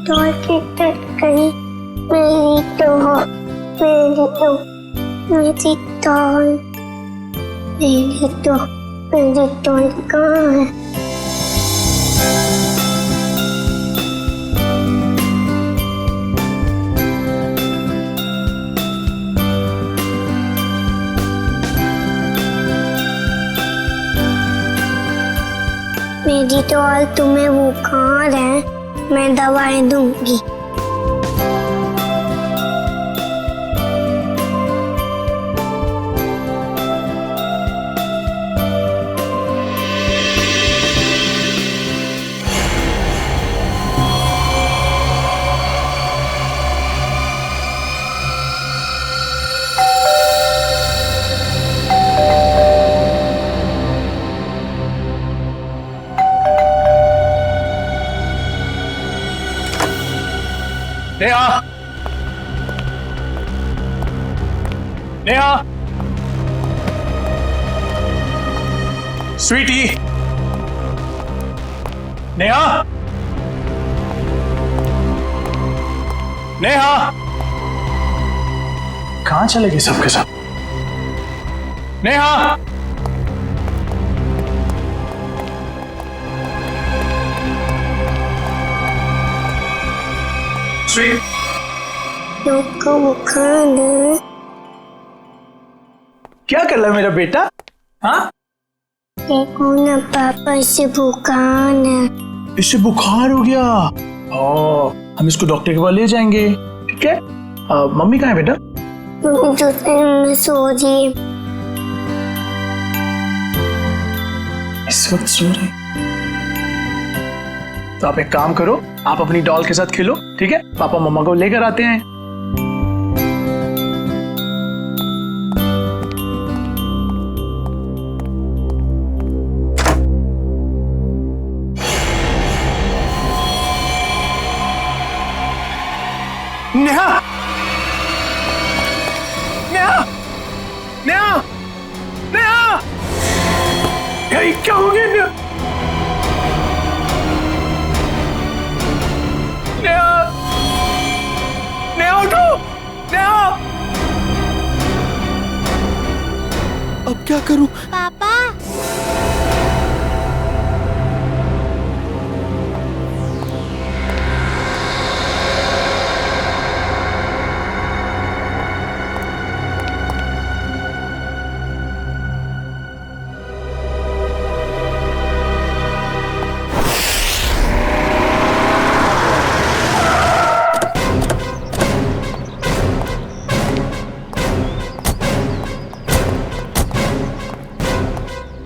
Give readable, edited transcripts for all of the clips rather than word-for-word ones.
Doll cut गई। मेरी doll, मेरी डॉल, मेरी डॉल, मेरी डॉल, मेरी डॉल कहाँ है? मेरी डॉल, तुम्हें बुखार है, मैं दवाई दूंगी। नेहा, नेहा, स्वीटी, नेहा, नेहा, कहां चले गए सबके सब? नेहा, को बुखार है। क्या कर रहा है मेरा बेटा? हाँ, देखो ना पापा, इसे बुखार है। इससे बुखार हो गया। हम इसको डॉक्टर के पास ले जाएंगे, ठीक है? मम्मी कहाँ है बेटा? में सो रही है। इस वक्त सो रही? तो आप एक काम करो, आप अपनी डॉल के साथ खेलो, ठीक है? पापा मम्मा को लेकर आते हैं। नेहा, नेहा, नेहा, नेहा, ये क्या हो गया नेहा? नेहा, नेहा उठो, नेहा। अब क्या करूं? पापा,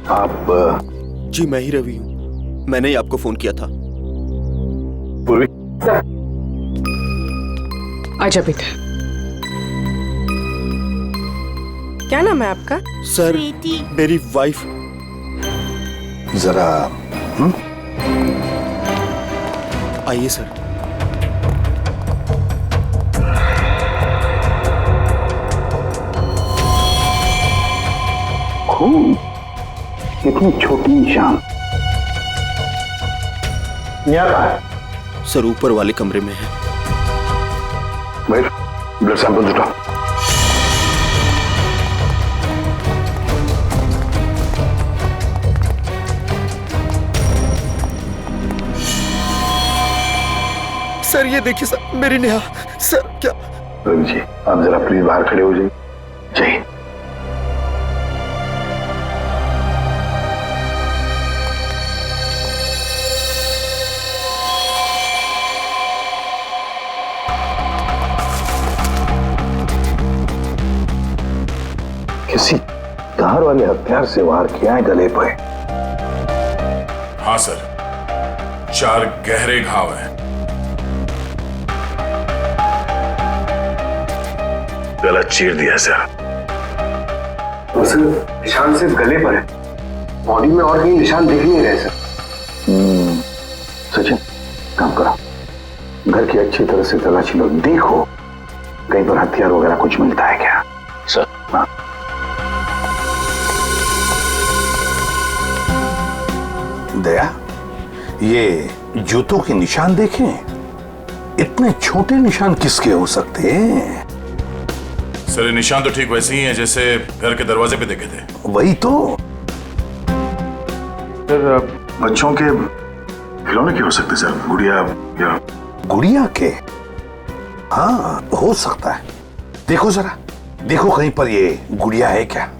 आप? जी मैं ही रवि हूँ, मैंने ही आपको फोन किया था। पूर्वी, आजा बेटा। क्या नाम है आपका? सर, मेरी वाइफ। जरा आइए सर। खून, इतनी छोटी निशान यहाँ कहाँ है? सर ऊपर वाले कमरे में है। भाई, ब्लड सैंपल उठाओ। सर ये देखिए सर, मेरी नेहा। सर क्या? रवि जी, आप जरा प्लीज बाहर खड़े हो जाइए। चाहिए किसी धार वाले हथियार से वार किया है गले पे। हाँ सर, 4 गहरे घाव हैं। गला चीर दिया सर। तो सर निशान सिर्फ गले पर है, बॉडी में और कहीं निशान दिख नहीं रहे सर। सचिन, काम करो, घर की अच्छी तरह से तलाशी लो, देखो कहीं पर हथियार वगैरह कुछ मिलता है क्या? सर। हाँ, दया, ये जूतों के निशान देखें, इतने छोटे निशान किसके हो सकते हैं? सर ये निशान तो ठीक वैसे ही है जैसे घर के दरवाजे पे देखे थे। वही तो। सर बच्चों के खिलौने के हो सकते सर, गुड़िया या गुड़िया के? हाँ हो सकता है। देखो जरा, देखो कहीं पर ये गुड़िया है क्या?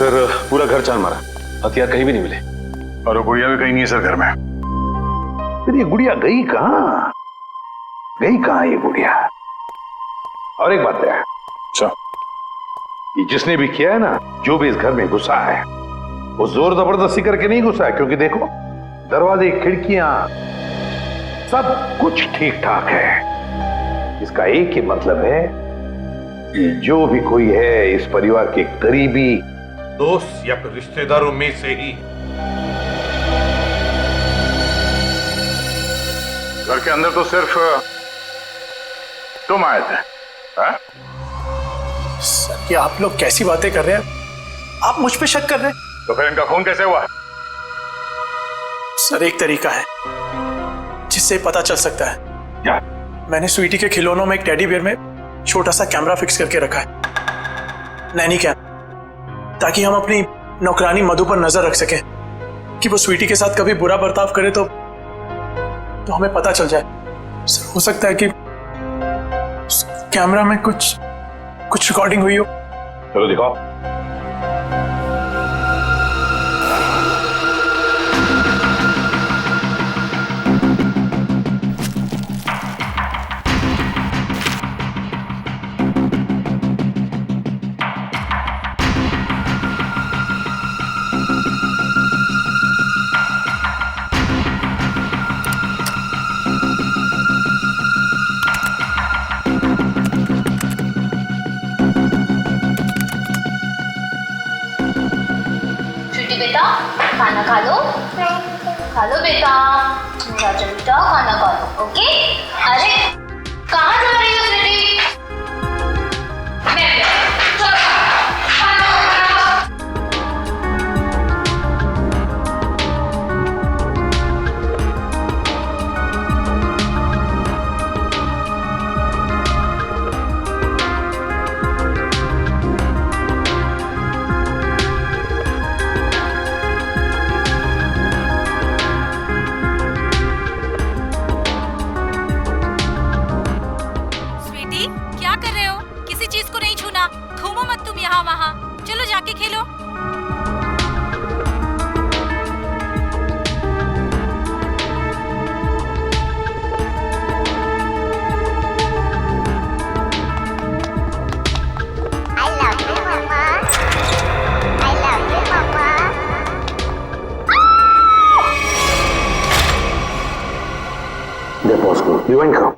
सर पूरा घर छान मारा, हथियार कहीं भी नहीं मिले और वो गुड़िया भी कहीं नहीं है सर घर में। फिर ये गुड़िया गई कहाँ? गई कहाँ ये गुड़िया? और एक बात है, अच्छा ये जिसने भी किया है ना, जो भी इस घर में घुसा है, वो जोर जबरदस्ती करके नहीं घुसा है, क्योंकि देखो दरवाजे, खिड़कियां सब कुछ ठीक ठाक है। इसका एक ही मतलब है कि जो भी कोई है इस परिवार के करीबी दोस्त या फिर रिश्तेदारों में से ही। घर के अंदर तो सिर्फ तुम आए थे। हाँ? सर ये आप लोग कैसी बातें कर रहे हैं? आप मुझ पे शक कर रहे हैं? तो फिर इनका खून कैसे हुआ? सर एक तरीका है जिससे पता चल सकता है। क्या? मैंने स्वीटी के खिलौनों में एक टेडी बियर में छोटा सा कैमरा फिक्स करके रखा है, नैनी कैम, ताकि हम अपनी नौकरानी मधु पर नजर रख सकें कि वो स्वीटी के साथ कभी बुरा बर्ताव करे तो हमें पता चल जाए। सर हो सकता है कि कैमरा में कुछ रिकॉर्डिंग हुई हो। चलो दिखाओ। बेटा खाना खा लो बेटा, मेरा बेटा खाना खा लो। ओके? अरे कहाँ जा रही हो स्वीटी? चलो खाना खाओ। क्या कर रहे हो? किसी चीज को नहीं छूना, घूमो मत तुम यहाँ वहाँ, चलो जाके खेलो। देखो उसको रिवाइंड करो।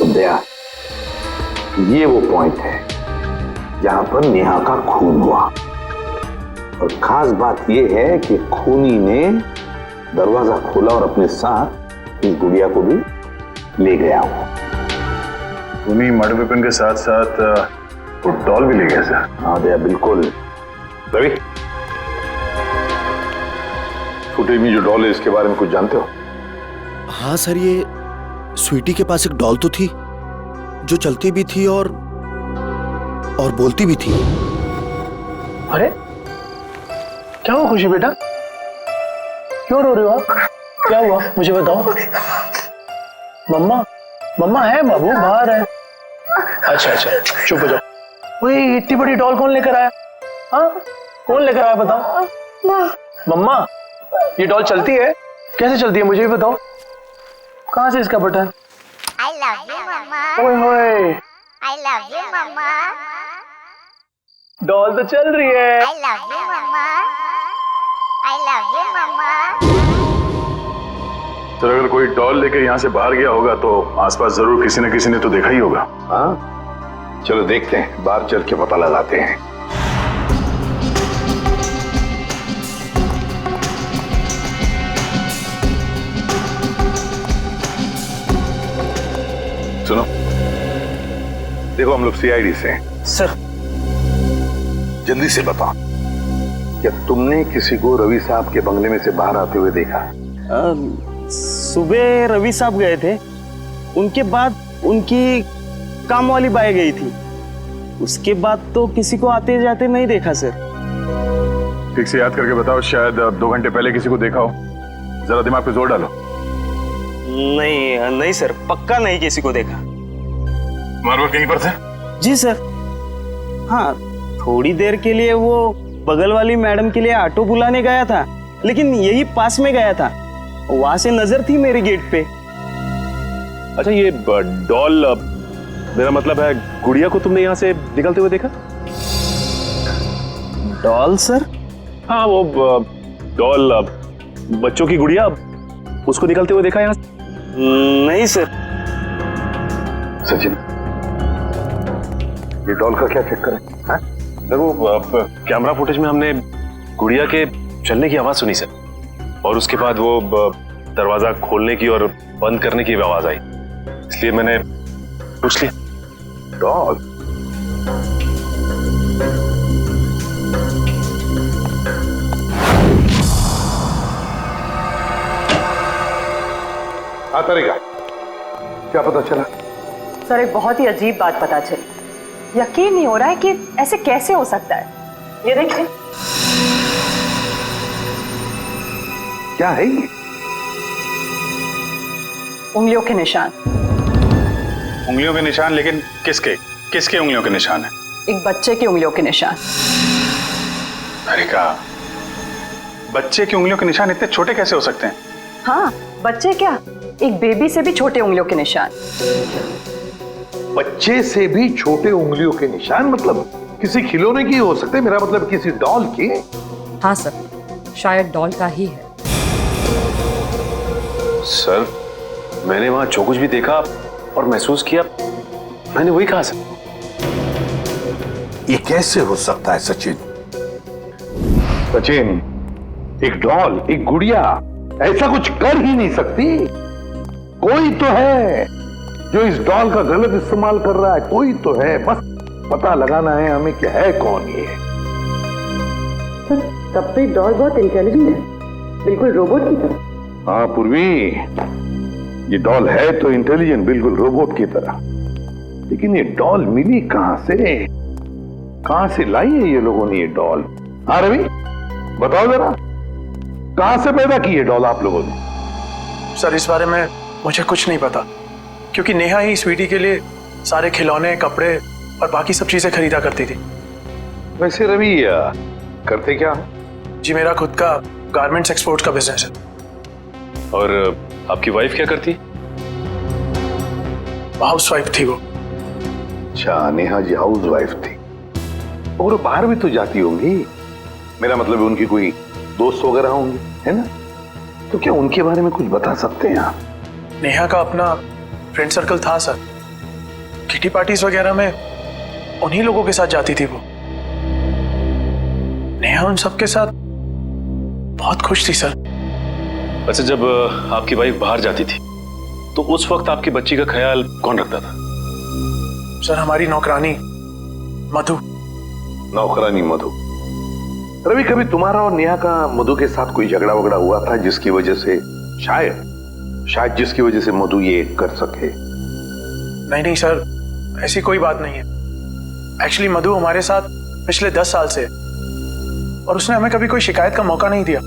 दया, ये वो पॉइंट है जहां पर नेहा का खून हुआ, और खास बात ये है कि खूनी ने दरवाजा खोला और अपने साथ इस गुड़िया को भी ले गया वो। खूनी मर्डर वेपन के साथ साथ वो डॉल भी ले गया सर। हाँ दया बिल्कुल। रवि, फुटेज में जो डॉल है इसके बारे में कुछ जानते हो? हाँ सर, ये स्वीटी के पास एक डॉल तो थी जो चलती भी थी और बोलती भी थी। अरे क्या हुआ खुशी बेटा? क्यों रो रहे हो आप? क्या हुआ मुझे बताओ। मम्मा है बाबू, बाहर है। अच्छा अच्छा, चुप हो जाओ। वही इतनी बड़ी डॉल कौन लेकर आया? हाँ, कौन लेकर आया बताओ? मम्मा, ये डॉल चलती है? कैसे चलती है मुझे भी बताओ। कहाँ से इसका button? I love you, Mama. ओए होए, I love you, Mama. Doll तो चल रही है। I love you, Mama. I love you, Mama. Sir अगर कोई डॉल लेके यहाँ से बाहर गया होगा तो आसपास जरूर किसी न किसी ने तो देखा ही होगा। हाँ, चलो देखते हैं, बाहर चल के पता लगाते हैं। सुनो, देखो हम लोग सीआईडी से हैं। सर, जल्दी से बताओ, क्या तुमने किसी को रवि साहब के बंगले में से बाहर आते हुए देखा? सुबह रवि साहब गए थे, उनके बाद उनकी काम वाली बाई गई थी, उसके बाद तो किसी को आते जाते नहीं देखा सर। ठीक से याद करके बताओ, शायद 2 घंटे पहले किसी को देखा हो। जरा दिमाग पे जोर डालो। नहीं सर, पक्का नहीं किसी को देखा। मारवर कहीं पर थे? जी सर, हाँ थोड़ी देर के लिए वो बगल वाली मैडम के लिए ऑटो बुलाने गया था, लेकिन यही पास में गया था, वहां से नजर थी मेरे गेट पे। अच्छा, ये डॉल, मेरा मतलब है गुड़िया को तुमने यहाँ से निकलते हुए देखा? Doll sir? हाँ, वो डॉल, बच्चों की गुड़िया, उसको निकलते हुए देखा यहाँ से? नहीं सर। सचिन, ये डॉल का क्या चक्कर है? हाँ? देखो, कैमरा फुटेज में हमने गुड़िया के चलने की आवाज सुनी सर, और उसके बाद वो दरवाजा खोलने की और बंद करने की भी आवाज आई, इसलिए मैंने पूछ लिया। डॉल? हाँ तरीका, क्या पता चला? सर, एक बहुत ही अजीब बात पता चली। यकीन नहीं हो रहा है कि ऐसे कैसे हो सकता है। ये देखिए। क्या है ये? उंगलियों के निशान। उंगलियों के निशान? लेकिन किसके किसके उंगलियों के निशान है? एक बच्चे की उंगलियों के निशान। अरे का बच्चे की उंगलियों के निशान इतने छोटे कैसे हो सकते हैं? हाँ, बच्चे क्या, एक बेबी से भी छोटे उंगलियों के निशान। बच्चे से भी छोटे उंगलियों के निशान? मतलब किसी खिलौने की हो सकते हैं, मेरा मतलब किसी डॉल की? हाँ सर, शायद डॉल का ही है। सर, मैंने वहां जो कुछ भी देखा और महसूस किया, मैंने वही कहा सर। ये कैसे हो सकता है सचिन? सचिन, एक डॉल, एक गुड़िया ऐसा कुछ कर ही नहीं सकती। कोई तो है जो इस डॉल का गलत इस्तेमाल कर रहा है, कोई तो है, बस पता लगाना है हमें कि है कौन ये। सर, तब तो डॉल बहुत इंटेलिजेंट है, बिल्कुल रोबोट की तरह। हाँ पूर्वी, ये डॉल है तो इंटेलिजेंट, बिल्कुल रोबोट की तरह, लेकिन ये डॉल मिली कहां से? कहां से लाई है ये लोगों ने ये डॉल? हाँ रवि, बताओ जरा, कहां से पैदा की है डॉल आप लोगों ने? सर, इस बारे में मुझे कुछ नहीं पता, क्योंकि नेहा ही स्वीटी के लिए सारे खिलौने, कपड़े और बाकी सब चीजें खरीदा करती थी। वैसे रवि, करते क्या? जी, मेरा खुद का गारमेंट्स एक्सपोर्ट का बिजनेस है। और आपकी वाइफ क्या करती? हाउस वाइफ थी वो। अच्छा, नेहा जी हाउस वाइफ थी, और वो बाहर भी तो जाती होंगी, मेरा मतलब है उनकी कोई दोस्त वगैरह होंगे, है ना? तो क्या उनके बारे में कुछ बता सकते हैं आप? नेहा का अपना फ्रेंड सर्कल था सर, किटी पार्टीज वगैरह में उन्हीं लोगों के साथ जाती थी वो। नेहा उन सबके साथ बहुत खुश थी सर। अच्छा, जब आपकी वाइफ बाहर जाती थी तो उस वक्त आपकी बच्ची का ख्याल कौन रखता था? सर, हमारी नौकरानी मधु। नौकरानी मधु? रवि, कभी तुम्हारा और नेहा का मधु के साथ कोई झगड़ा वगड़ा हुआ था जिसकी वजह से शायद जिसकी वजह से मधु ये कर सके? नहीं सर, ऐसी कोई बात नहीं है। एक्चुअली मधु हमारे साथ पिछले 10 साल से, और उसने हमें कभी कोई शिकायत का मौका नहीं दिया।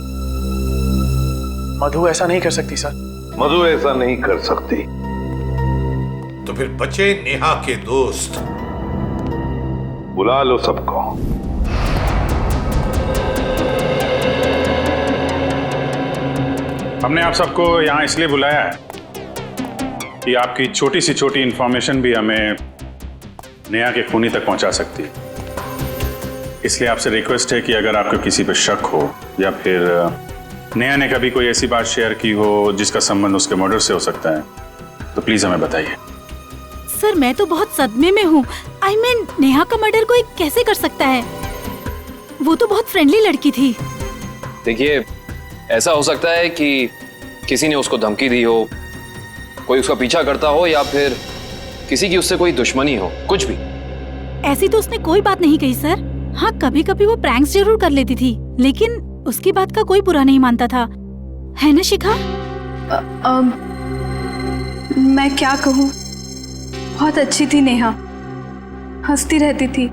मधु ऐसा नहीं कर सकती सर। मधु ऐसा नहीं कर सकती? तो फिर बचे नेहा के दोस्त। बुला लो सबको। हमने आप सबको यहाँ इसलिए बुलाया है कि आपकी छोटी से छोटी इंफॉर्मेशन भी हमें नेहा के खूनी तक पहुंचा सकती है। इसलिए आपसे रिक्वेस्ट है कि अगर आपको किसी पर शक हो या फिर नेहा ने कभी कोई ऐसी बात शेयर की हो जिसका संबंध उसके मर्डर से हो सकता है, तो प्लीज हमें बताइए। सर मैं तो बहुत सदमे में हूँ। आई मीन नेहा का मर्डर कोई कैसे कर सकता है? वो तो बहुत फ्रेंडली लड़की थी। देखिए, ऐसा हो सकता है कि किसी ने उसको धमकी दी हो, कोई उसका पीछा करता हो, या फिर किसी की उससे कोई दुश्मनी हो, कुछ भी। ऐसी तो उसने कोई बात नहीं कही सर। हाँ, कभी कभी वो प्रैंक्स जरूर कर लेती थी, लेकिन उसकी बात का कोई बुरा नहीं मानता था, है ना शिखा? मैं क्या कहूँ, बहुत अच्छी थी नेहा, हंसती रहती थी,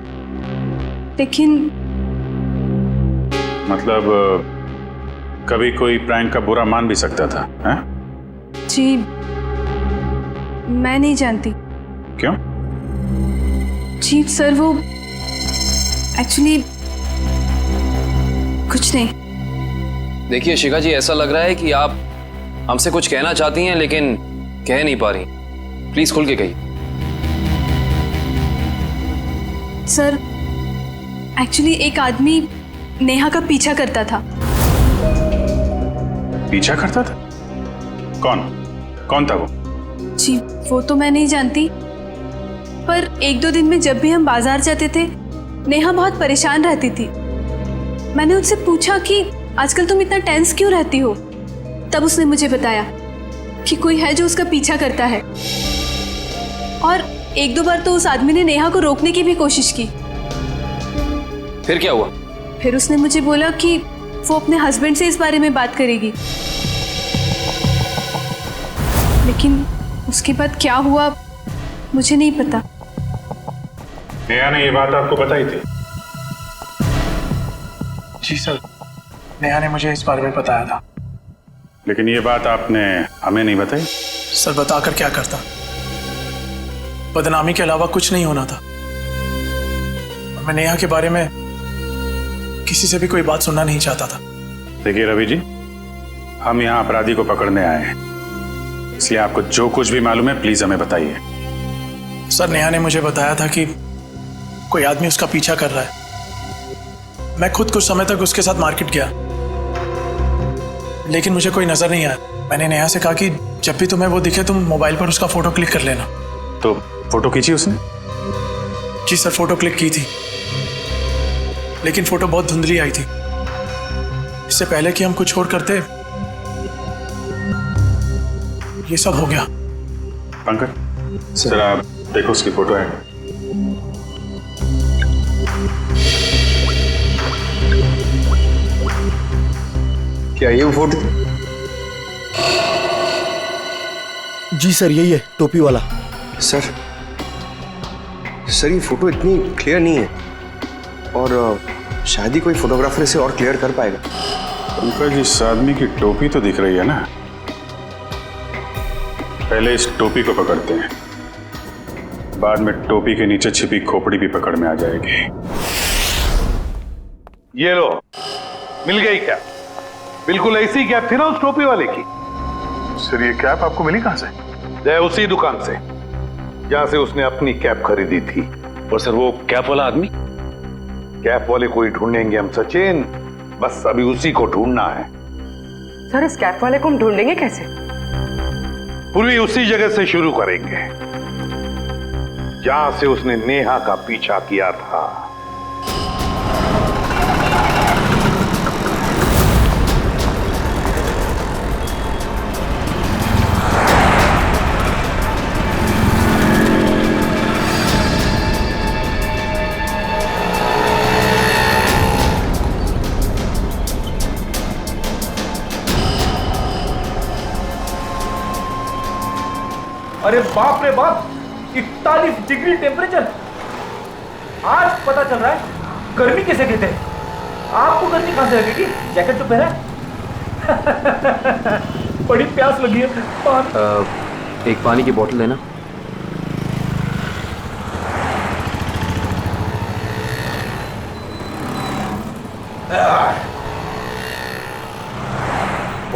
लेकिन मतलब कभी कोई प्रैंक का बुरा मान भी सकता था, हैं? जी मैं नहीं जानती। क्यों? जी सर, वो एक्चुअली कुछ नहीं। देखिए शिखा जी, ऐसा लग रहा है कि आप हमसे कुछ कहना चाहती हैं लेकिन कह नहीं पा रही। प्लीज खुल के कहिए। सर एक्चुअली एक आदमी नेहा का पीछा करता था। पीछा करता था? कौन था वो? जी वो तो मैं नहीं जानती, पर एक दो दिन में जब भी हम बाजार जाते थे नेहा बहुत परेशान रहती थी। मैंने उससे पूछा कि आजकल तुम इतना टेंस क्यों रहती हो? तब उसने मुझे बताया कि कोई है जो उसका पीछा करता है, और एक दो बार तो उस आदमी ने नेहा को रोकने की भी कोशिश की। फिर क्या हुआ? फिर उसने मुझे बोला कि वो अपने हस्बैंड से इस बारे में बात करेगी, लेकिन उसके बाद क्या हुआ मुझे नहीं पता। नेहा ने ये बात आपको बताई थी? जी सर, नेहा ने मुझे इस बारे में बताया था। लेकिन ये बात आपने हमें नहीं बताई? सर बताकर क्या करता, बदनामी के अलावा कुछ नहीं होना था। और मैं नेहा के बारे में किसी से भी कोई बात सुनना नहीं चाहता था। देखिए रवि जी, हम यहाँ अपराधी को पकड़ने आए हैं, इसलिए आपको जो कुछ भी मालूम है प्लीज हमें बताइए। सर नेहा ने मुझे बताया था कि कोई आदमी उसका पीछा कर रहा है। मैं खुद कुछ समय तक उसके साथ मार्केट गया, लेकिन मुझे कोई नजर नहीं आया। मैंने नेहा से कहा कि जब भी तुम्हें वो दिखे तुम मोबाइल पर उसका फोटो क्लिक कर लेना। तो फोटो खींची उसने? जी सर, फोटो क्लिक की थी, लेकिन फोटो बहुत धुंधली आई थी। इससे पहले कि हम कुछ और करते ये सब हो गया। पंकज सर, आप देखो उसकी फोटो है। क्या ये वो फोटो? जी सर, यही है, टोपी वाला। सर ये फोटो इतनी क्लियर नहीं है, और शायद ही कोई फोटोग्राफर इसे और क्लियर कर पाएगा। पंकज, इस आदमी की टोपी तो दिख रही है ना? पहले इस टोपी को पकड़ते हैं, बाद में टोपी के नीचे छिपी खोपड़ी भी पकड़ में आ जाएगी। ये लो, मिल गई क्या? बिल्कुल ऐसी कैप थी ना उस टोपी वाले की। सर ये कैप आपको मिली कहां से? उसी दुकान से जहां से उसने अपनी कैप खरीदी थी। और सर वो कैप वाला आदमी? कैप वाले को ही ढूंढेंगे हम सचिन, बस अभी उसी को ढूंढना है। सर इस कैप वाले को हम ढूंढेंगे कैसे? पूरी उसी जगह से शुरू करेंगे जहां से उसने नेहा का पीछा किया था। अरे बाप रे बाप, 41 डिग्री टेम्परेचर। आज पता चल रहा है गर्मी कैसे कहते हैं। आपको गर्मी कहां से लगेगी? जैकेट तो पहना। बड़ी प्यास लगी है। पानी। एक पानी की बोतल देना।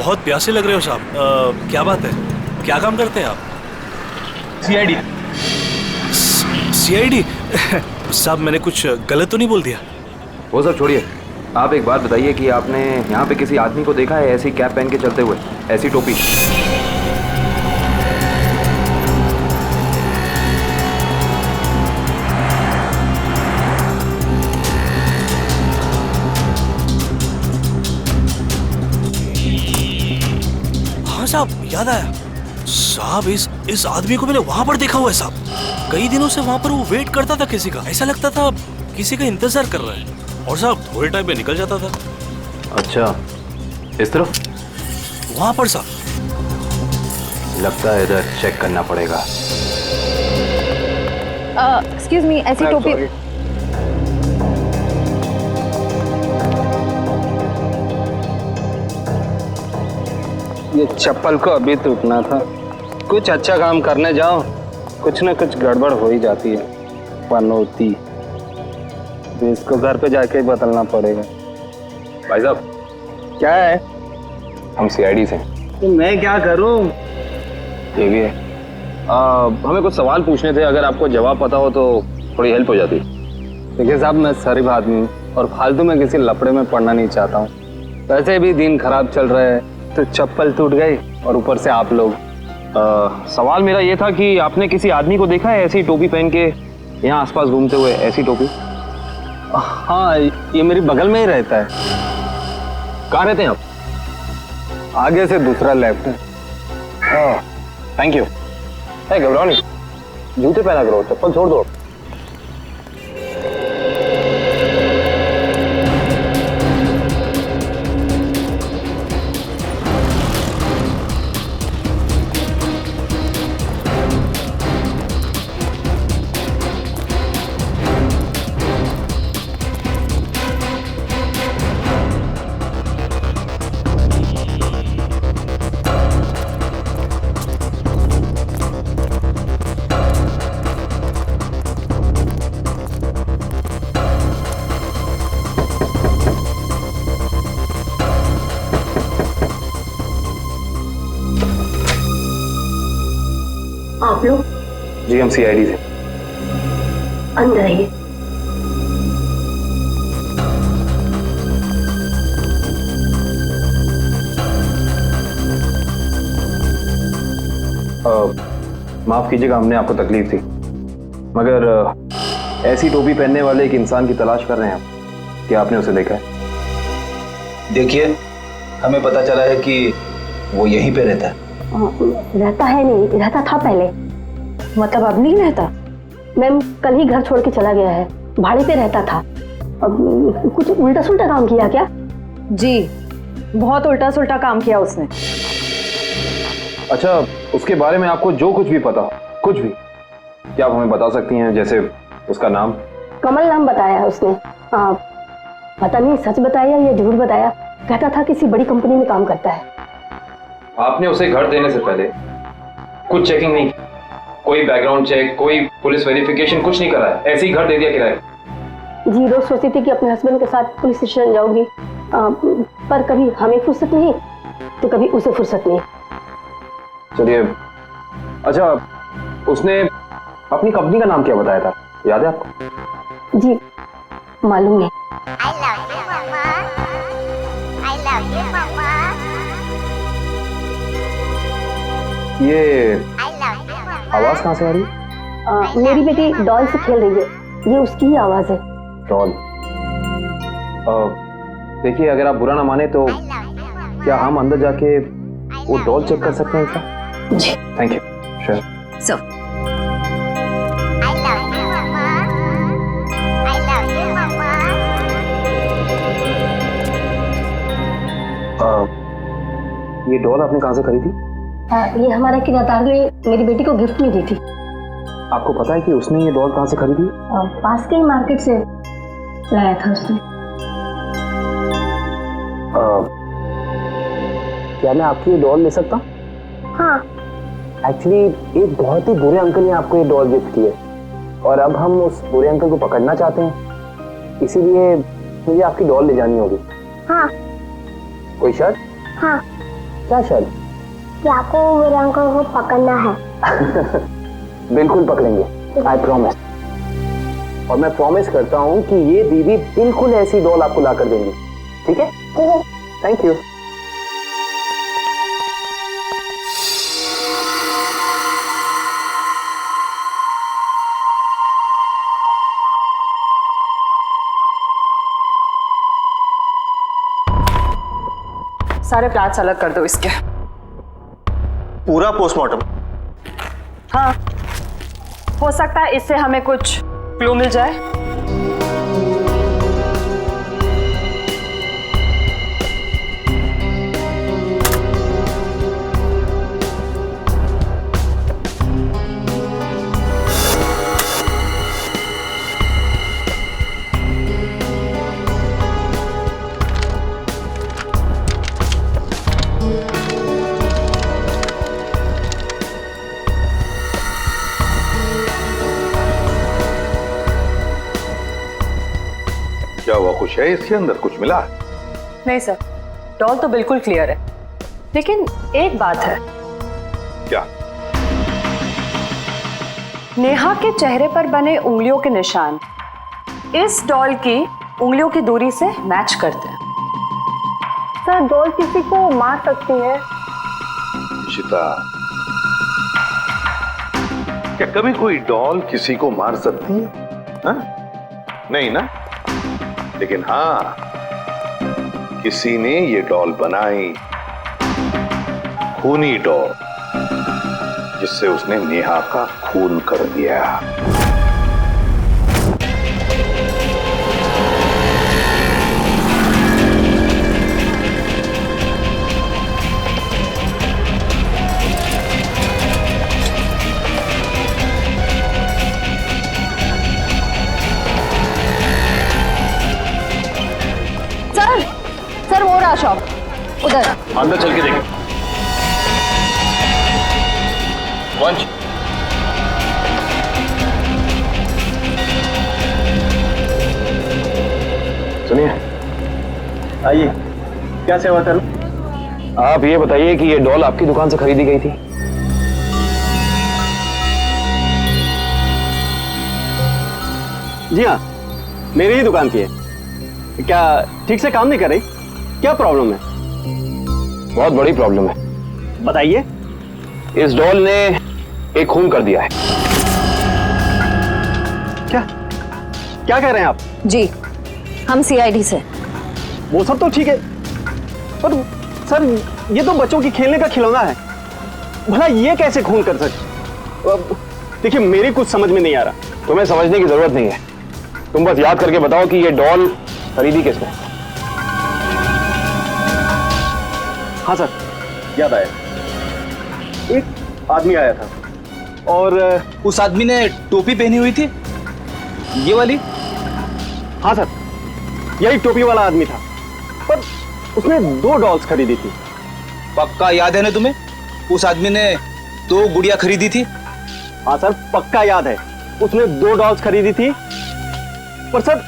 बहुत प्यासे लग रहे हो साहब। क्या बात है, क्या काम करते हैं आप? सीआईडी। सीआईडी? साहब मैंने कुछ गलत तो नहीं बोल दिया? वो सब छोड़िए, आप एक बात बताइए कि आपने यहाँ पे किसी आदमी को देखा है ऐसी कैप पहन के चलते हुए, ऐसी टोपी? हाँ साहब, याद आया साहब, इस आदमी को मैंने वहां पर देखा हुआ है साहब। कई दिनों से वहां पर वो वेट करता था किसी का, ऐसा लगता था किसी का इंतजार कर रहा है, और साहब थोड़े टाइम में निकल जाता था। अच्छा, इस तरफ? वहां पर साहब। लगता है इधर चेक करना पड़ेगा। एक्सक्यूज मी, ऐसी टोपी। ये चप्पल को अभी टूटना था। कुछ अच्छा काम करने जाओ, कुछ ना कुछ गड़बड़ हो ही जाती है। पनौती, इसको घर पे जाके बदलना पड़ेगा। भाई साहब, क्या है? हम सीआईडी से। तो मैं क्या करूं? ये भी है। हमें कुछ सवाल पूछने थे, अगर आपको जवाब पता हो तो थोड़ी हेल्प हो जाती। देखिए साहब, मैं शरीफ आदमी हूँ और फालतू में किसी लफड़े में पड़ना नहीं चाहता हूँ। वैसे भी दिन खराब चल रहा है, तो चप्पल टूट गई और ऊपर से आप लोग। सवाल मेरा ये था कि आपने किसी आदमी को देखा है ऐसी टोपी पहन के यहाँ आसपास घूमते हुए, ऐसी टोपी? हाँ, ये मेरी बगल में ही रहता है। कहाँ रहते हैं आप? आगे से दूसरा लेफ्ट है। Thank you. घबराओ नहीं, जूते पहना करो, चप्पल छोड़ दो। आप लोग? जी, हम सीआईडी से। अंदर आइए। माफ कीजिएगा, हमने आपको तकलीफ थी, मगर ऐसी टोपी पहनने वाले एक इंसान की तलाश कर रहे हैं हम। क्या आपने उसे देखा है? देखिए, हमें पता चला है कि वो यहीं पे रहता है। रहता है नहीं, रहता था पहले। मतलब अब नहीं रहता? मैम, कल ही घर छोड़ के चला गया है, भाड़े पे रहता था। अब कुछ उल्टा सुल्टा काम किया क्या? जी, बहुत उल्टा सुल्टा काम किया उसने। अच्छा, उसके बारे में आपको जो कुछ भी पता हो, कुछ भी, क्या आप हमें बता सकती हैं? जैसे उसका नाम? कमल नाम बताया है उसने। पता नहीं सच बताया या झूठ बताया। कहता था किसी बड़ी कंपनी में काम करता है। आपने उसे घर देने से पहले कुछ चेकिंग नहीं की? कोई बैकग्राउंड चेक, कोई पुलिस वेरिफिकेशन, कुछ नहीं करा है? ऐसे ही घर दे दिया किराए? जी, रोज सोचती थी कि अपने हस्बैंड के साथ पुलिस स्टेशन जाऊंगी, पर कभी हमें फुर्सत नहीं तो कभी उसे फुर्सत नहीं। चलिए, अच्छा, उसने अपनी कंपनी का नाम क्या बताया था, याद है आपको? जी, मालूम नहीं। I love you, Mama. I love you, Mama. ये I love you, Mama. आवाज कहाँ से आ रही है? मेरी बेटी डॉल से खेल रही है, ये उसकी ही आवाज है। डॉल? देखिए, अगर आप बुरा ना माने तो क्या हम अंदर जाके वो डॉल चेक कर सकते हैं क्या? जी। Thank you. Sure. So I love you, Mama. I love you, Mama. ये डॉल आपने कहाँ से खरीदी? ये हमारा किराएदार ने मेरी बेटी को गिफ्ट में दी थी। आपको पता है कि उसने ये डॉल कहाँ से खरीदी? पास के ही मार्केट से लाया था उसने। क्या मैं आपकी ये डॉल ले सकता? हाँ। एक्चुअली एक बहुत ही बुरे अंकल ने आपको ये डॉल गिफ्ट की है और अब हम उस बुरे अंकल को पकड़ना चाहते हैं, इसीलिए मुझे आपकी डॉल ले जानी होगी। हाँ। कोई शर्त? हाँ। क्या शर्त? कि आपको मेरे अंकल को पकड़ना है। बिल्कुल पकड़ेंगे, आई प्रॉमिस। और मैं प्रॉमिस करता हूँ कि ये दीदी बिल्कुल ऐसी डॉल आपको ला कर देंगी, ठीक है? Thank you. सारे प्लाट्स अलग कर दो इसके। पूरा पोस्टमार्टम? हाँ, हो सकता है इससे हमें कुछ क्लू मिल जाए। क्या हुआ, कुछ है इसके अंदर, कुछ मिला? नहीं सर, डॉल तो बिल्कुल क्लियर है, लेकिन एक बात है। क्या? नेहा के चेहरे पर बने उंगलियों के निशान इस डॉल की उंगलियों की दूरी से मैच करते हैं। सर, डॉल किसी को मार सकती है? इशिता, क्या कभी कोई डॉल किसी को मार सकती है? हा? नहीं ना? लेकिन हाँ, किसी ने ये डॉल बनाई, खूनी डॉल, जिससे उसने नेहा का खून कर दिया। सर वो रहा शॉप उधर। अंदर चल के देखें। वंश, सुनिए, आइए, क्या सेवा करूं? आप ये बताइए कि ये डॉल आपकी दुकान से खरीदी गई थी? जी हाँ, मेरी ही दुकान की है। क्या ठीक से काम नहीं कर रही? क्या प्रॉब्लम है? बहुत बड़ी प्रॉब्लम है। बताइए। इस डॉल ने एक खून कर दिया है। क्या क्या कह रहे हैं आप? जी, हम सीआईडी से। वो सब तो ठीक है, पर सर ये तो बच्चों की खेलने का खिलौना है, भला ये कैसे खून कर सकते? देखिए, मेरी कुछ समझ में नहीं आ रहा। तुम्हें समझने की जरूरत नहीं है, तुम बस याद करके बताओ कि ये डॉल खरीदी किसने? हाँ सर, याद आया। एक आदमी आया था और उस आदमी ने टोपी पहनी हुई थी, ये वाली? हाँ सर, यही टोपी वाला आदमी था, पर उसने 2 डॉल्स खरीदी थी। पक्का याद है ना तुम्हें? उस आदमी ने 2 गुड़िया खरीदी थी? हाँ सर, पक्का याद है, उसने 2 डॉल्स खरीदी थी, पर सर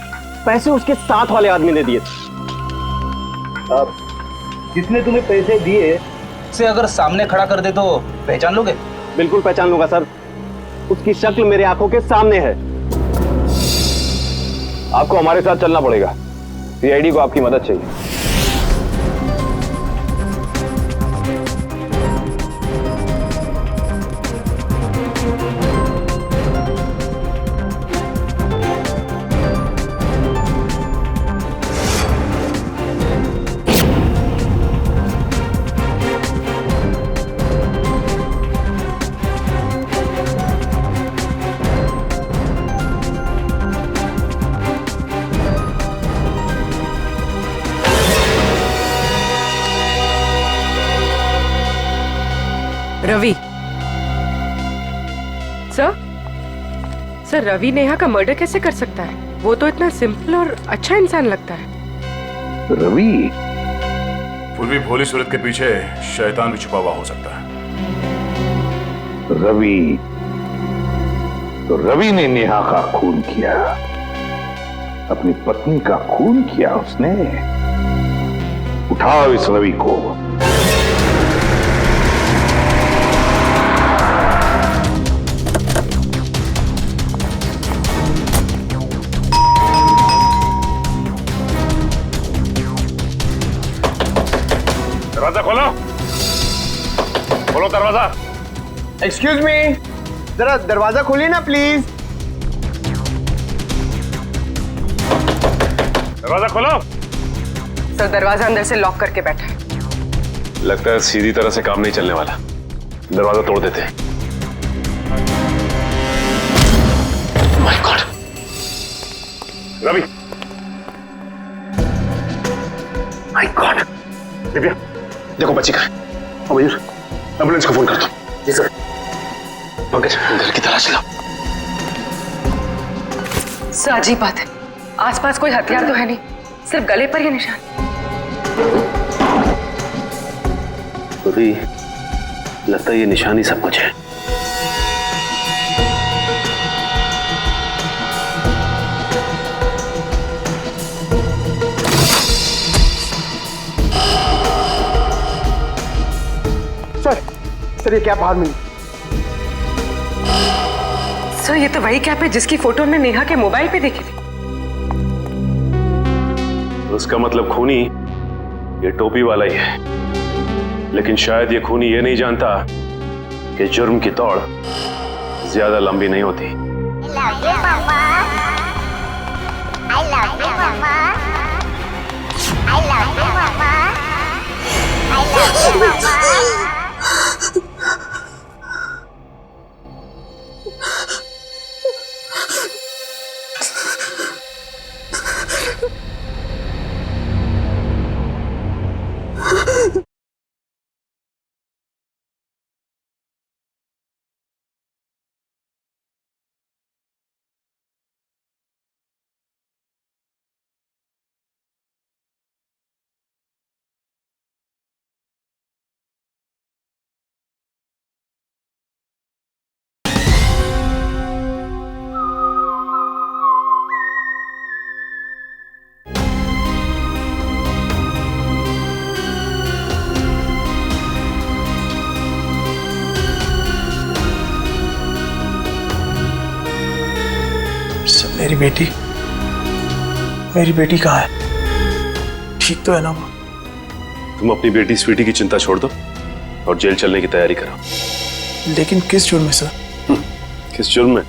पैसे उसके साथ वाले आदमी ने दिए थे। जिसने तुम्हें पैसे दिए से अगर सामने खड़ा कर दे तो पहचान लोगे? बिल्कुल पहचान लूंगा सर, उसकी शक्ल मेरे आंखों के सामने है। आपको हमारे साथ चलना पड़ेगा, सीआईडी को आपकी मदद चाहिए। रवि सर, रवि नेहा का मर्डर कैसे कर सकता है? वो तो इतना सिंपल और अच्छा इंसान लगता है। रवि? पूर्वी भोली सूरत के पीछे शैतान भी छुपा हुआ हो सकता है। रवि, तो रवि ने नेहा का खून किया, अपनी पत्नी का खून किया उसने। उठाओ इस रवि को। खोलो, खोलो दरवाजा। एक्सक्यूज मी, जरा दरवाजा खोलिए ना प्लीज। दरवाजा खोलो। सर दरवाजा अंदर से लॉक करके बैठा है। लगता है सीधी तरह से काम नहीं चलने वाला, दरवाजा तोड़ देते हैं। My god, Ravi, my god, Divya, देखो बच्ची कहाँ है। और मयूर, एम्बुलेंस को फोन कर दो। जी सर। पंकज, घर की तलाश लो। सर अजीब बात है, आसपास कोई हथियार तो है नहीं, सिर्फ गले पर ये निशान। रवि, लगता है ये निशान ही सब कुछ है। सर ये कैप बाहर मिली। सर ये तो वही कैप है जिसकी फोटो हमने नेहा के मोबाइल पे देखी थी। उसका मतलब खूनी ये टोपी वाला ही है, लेकिन शायद ये खूनी ये नहीं जानता कि जुर्म की दौड़ ज्यादा लंबी नहीं होती। I love you, Mama. I love you, Mama. I love you, Mama. मेरी बेटी कहाँ है? ठीक तो है ना वो? तुम अपनी बेटी स्वीटी की चिंता छोड़ दो और जेल चलने की तैयारी करो। लेकिन किस जुर्म में सर? किस जुर्म में?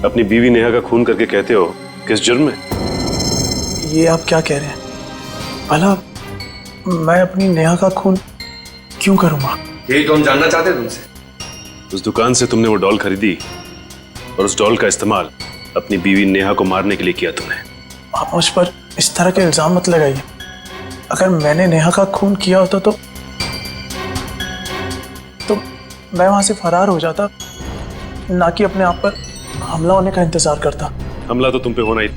अपनी बीवी नेहा का खून करके कहते हो किस जुर्म में? ये आप क्या कह रहे हैं? भला मैं अपनी नेहा का खून क्यों करूंगा? यही तो हम जानना चाहते हैं तुमसे। उस दुकान से तुमने वो डॉल खरीदी और उस डॉल का इस्तेमाल अपनी बीवी नेहा को मारने के लिए किया तुमने। आप मुझ पर इस तरह के इल्जाम मत लगाइए। अगर मैंने नेहा का खून किया होता तो मैं वहां से फरार हो जाता, ना कि अपने आप पर हमला होने का इंतजार करता। हमला तो तुम पे होना ही।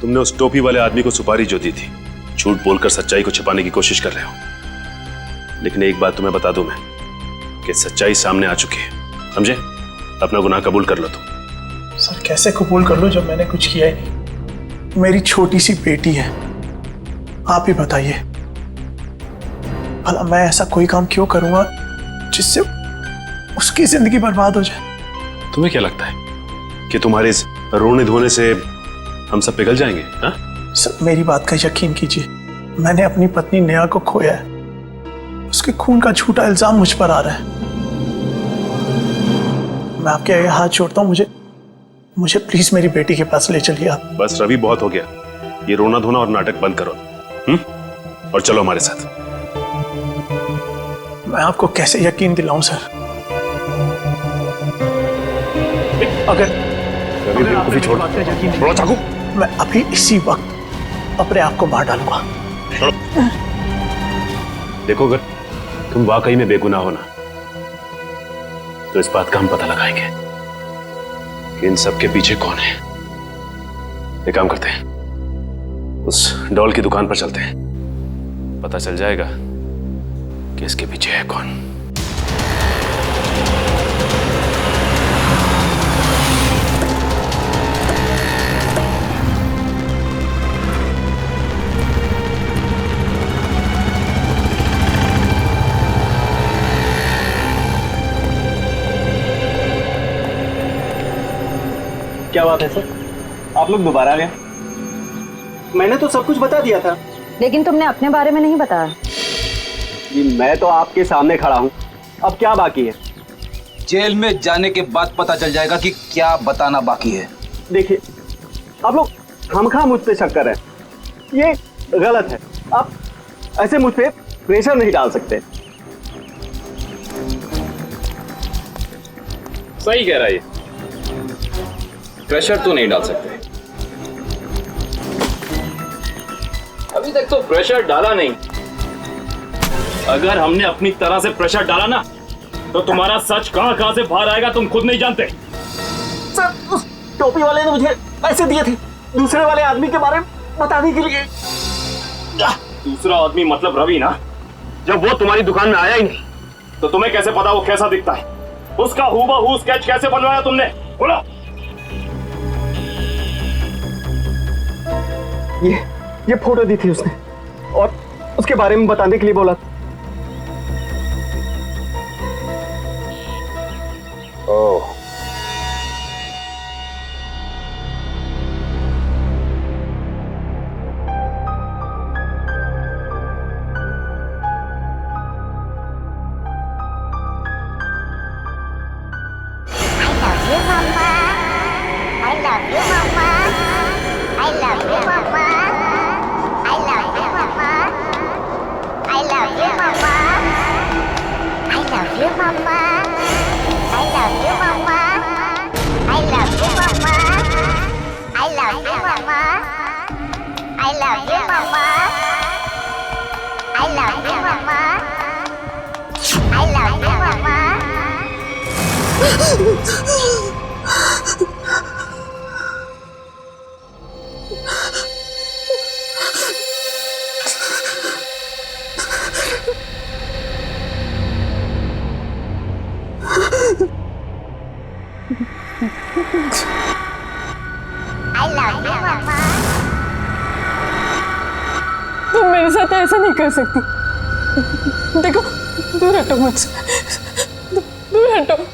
तुमने उस टोपी वाले आदमी को सुपारी जो दी थी, झूठ बोलकर सच्चाई को छिपाने की कोशिश कर रहे हो। लेकिन एक बात तुम्हें बता दूं मैं कि सच्चाई सामने आ चुकी है, समझे? अपना गुनाह कबूल कर लो तुम। सर कैसे कबूल कर लो जब मैंने कुछ किया ही नहीं? मेरी छोटी सी बेटी है, आप ही बताइए। भला मैं ऐसा कोई काम क्यों करूंगा जिससे उसकी जिंदगी बर्बाद हो जाए? तुम्हें क्या लगता है कि तुम्हारे इस रोने धोने से हम सब पिघल जाएंगे? हा? सर मेरी बात का यकीन कीजिए, मैंने अपनी पत्नी नेहा को खोया है। उसके खून का झूठा इल्जाम मुझ पर आ रहा है। मैं आपके आगे हाथ जोड़ता हूँ, मुझे प्लीज मेरी बेटी के पास ले चलिए आप। बस रवि, बहुत हो गया। ये रोना धोना और नाटक बंद करो और चलो हमारे साथ। मैं आपको कैसे यकीन दिलाऊं सर? अगर भी छोड़ थोड़ा चाकू, मैं अभी इसी वक्त अपने आप को मार डालूंगा। देखो, अगर तुम वाकई में बेगुनाह हो ना, तो इस बात का हम पता लगाएंगे कि इन सब के पीछे कौन है। एक काम करते हैं, उस डॉल की दुकान पर चलते हैं, पता चल जाएगा कि इसके पीछे है कौन। क्या बात है सर, आप लोग दोबारा आ गए? मैंने तो सब कुछ बता दिया था। लेकिन तुमने अपने बारे में नहीं बताया। जी मैं तो आपके सामने खड़ा हूँ, अब क्या बाकी है? जेल में जाने के बाद पता चल जाएगा कि क्या बताना बाकी है। देखिए आप लोग खामखा मुझ पे शक कर रहे हैं, ये गलत है। आप ऐसे मुझ पे प्रेशर नहीं डाल सकते। सही कह रहा है, प्रेशर तो नहीं डाल सकते। अभी तक तो प्रेशर डाला नहीं। अगर हमने अपनी तरह से प्रेशर डाला ना तो तुम्हारा सच कहां से बाहर आएगा तुम खुद नहीं जानते। सर उस टोपी वाले ने मुझे पैसे दिए थे दूसरे वाले आदमी के बारे में बताने के लिए। दूसरा आदमी मतलब रवि ना? जब वो तुम्हारी दुकान में आया ही नहीं तो तुम्हें कैसे पता वो कैसा दिखता है? उसका हूबहू स्केच कैसे बनवाया तुमने? बोलो। ये फोटो दी थी उसने और उसके बारे में बताने के लिए बोला। ओह, तुम मेरे साथ ऐसा नहीं कर सकती। देखो दूर हटो मुझसे, दूर हटो।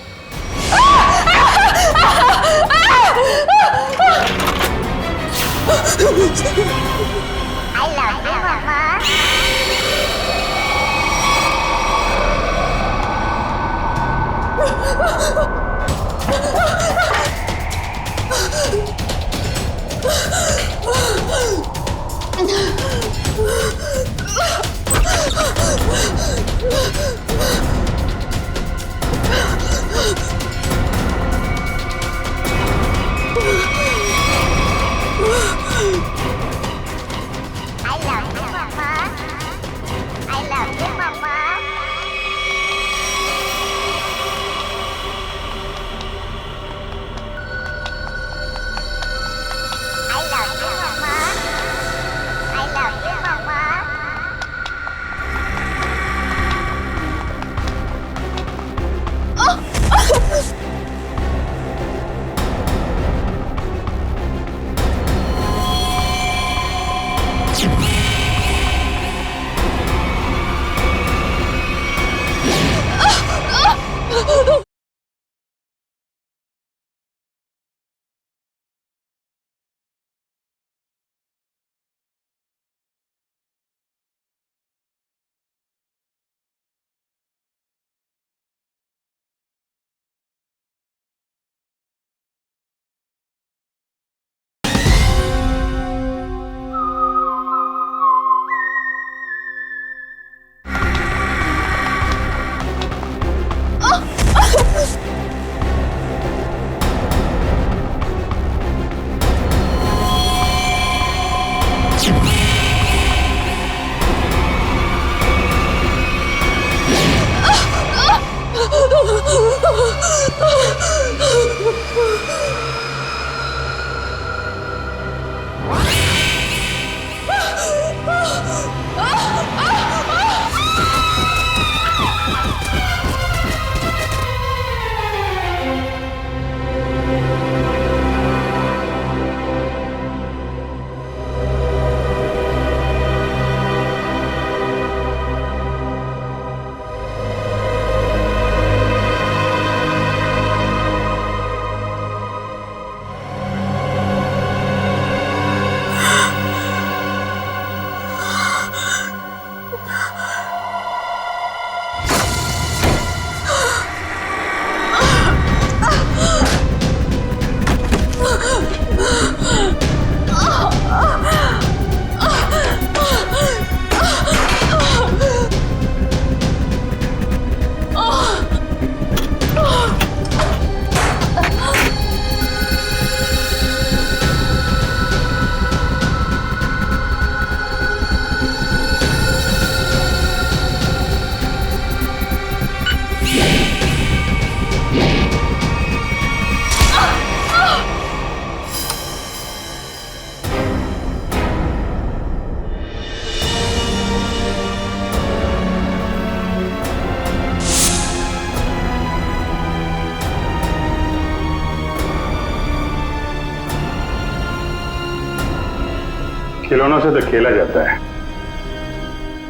खिलौनों से तो खेला जाता है,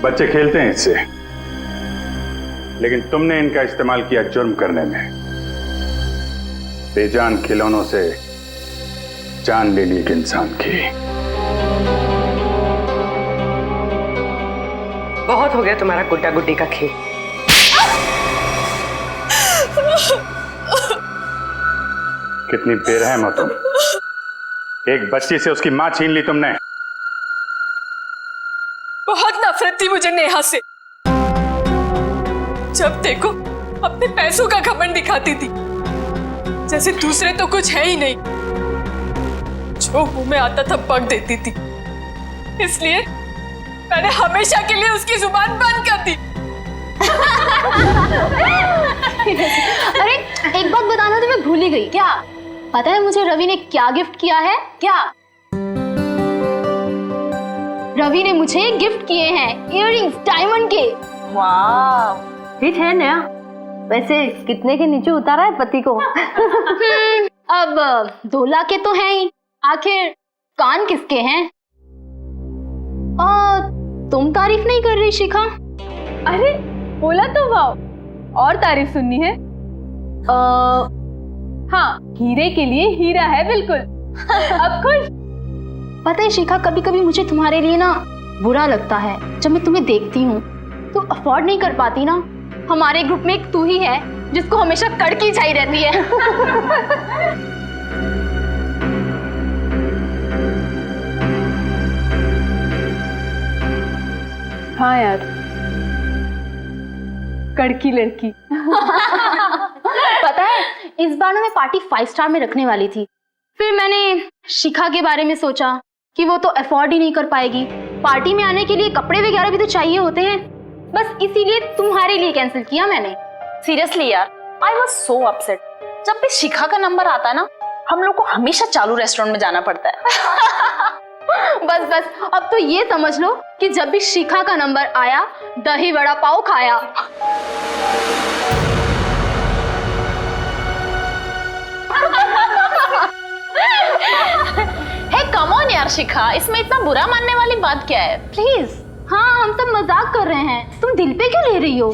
बच्चे खेलते हैं इससे, लेकिन तुमने इनका इस्तेमाल किया जुर्म करने में। बेजान खिलौनों से जान ले ली एक इंसान की। बहुत हो गया तुम्हारा गुड्डा गुड्डी का खेल। कितनी बेरहम हो तुम। एक बच्ची से उसकी मां छीन ली तुमने। बहुत नफरत थी मुझे नेहा से। जब देखो अपने पैसों का घमंड दिखाती थी, जैसे दूसरे तो कुछ है ही नहीं। जो मुंह में आता था बक देती थी, इसलिए मैंने हमेशा के लिए उसकी जुबान बंद कर दी। अरे एक बात बताना तो मैं भूल ही गई। क्या पता है मुझे रवि ने क्या गिफ्ट किया है? क्या? रवि ने मुझे गिफ्ट किए हैं इयररिंग्स डायमंड के। वाह, ठीक है नया। वैसे कितने के नीचे उतारा है पति को? अब 2 लाख के तो हैं ही, आखिर कान किसके हैं? तुम तारीफ नहीं कर रही शिखा? अरे बोला तो वाह, और तारीफ सुननी है? हाँ, हीरे के लिए हीरा है बिल्कुल। अब खुश? पता है शिखा, कभी कभी मुझे तुम्हारे लिए ना बुरा लगता है। जब मैं तुम्हें देखती हूँ तो अफोर्ड नहीं कर पाती ना। हमारे ग्रुप में एक तू ही है जिसको हमेशा कड़की चाहिए रहती है। हाँ यार, कड़की लड़की। पता है इस बार ना मैं पार्टी 5 स्टार में रखने वाली थी। फिर मैंने शिखा के बारे में सोचा कि वो तो अफोर्ड ही नहीं कर पाएगी। पार्टी में आने के लिए कपड़े वगैरह भी तो चाहिए होते हैं। बस इसीलिए तुम्हारे लिए कैंसिल किया मैंने। सीरियसली यार, आई वॉज सो अपसेट। जब भी शिखा का नंबर आता है ना, हम लोग को हमेशा चालू रेस्टोरेंट में जाना पड़ता है। बस बस अब तो ये समझ लो कि जब भी शिखा का नंबर आया, दही वड़ा पाव खाया। हे कम ऑन यार शिखा, इसमें इतना बुरा मानने वाली बात क्या है? प्लीज। हाँ, हम सब मजाक कर रहे हैं, तुम दिल पे क्यों ले रही हो?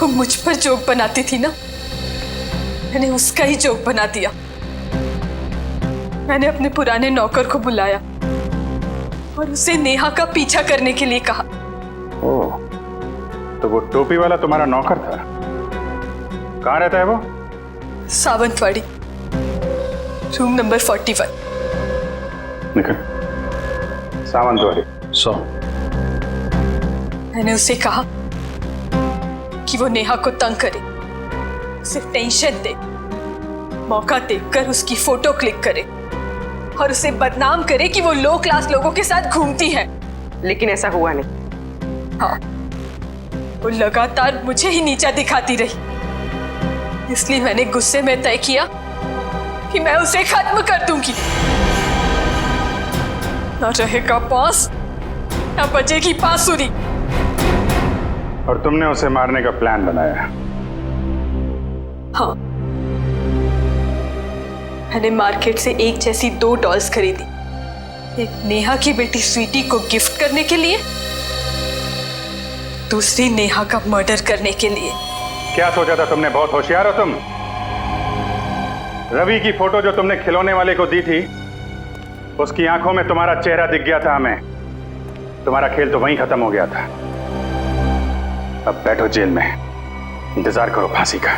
वो मुझ पर जोक बनाती थी ना, मैंने उसका ही जोक बना दिया। मैंने अपने पुराने नौकर को बुलाया और उसे नेहा का पीछा करने के लिए कहा। ओह, तो वो टोपी वाला तुम्हारा नौकर था? कहाँ रहता है वो? Sawantwadi, room number 41। निकल। सावंतवाड़ी 100। मैंने उसे कहा कि वो नेहा को तंग करे, उसे टेंशन दे, मौका देखकर उसकी फोटो क्लिक करे और उसे बदनाम करे कि वो लो क्लास लोगों के साथ घूमती है। लेकिन ऐसा हुआ नहीं। हाँ, वो लगातार मुझे ही नीचा दिखाती रही। इसलिए मैंने गुस्से में तय किया कि मैं उसे खत्म कर दूंगी। ना रहेगा पास, ना बजेगी बांसुरी। और तुमने उसे मारने का प्लान बनाया? हाँ, मैंने मार्केट से एक जैसी 2 डॉल्स खरीदी, एक नेहा की बेटी स्वीटी को गिफ्ट करने के लिए, दूसरी नेहा का मर्डर करने के लिए। क्या सोचा था तुमने? बहुत होशियार हो तुम। रवि की फोटो जो तुमने खिलौने वाले को दी थी, उसकी आंखों में तुम्हारा चेहरा दिख गया था हमें। तुम्हारा खेल तो वहीं खत्म हो गया था। अब बैठो जेल में, इंतजार करो फांसी का।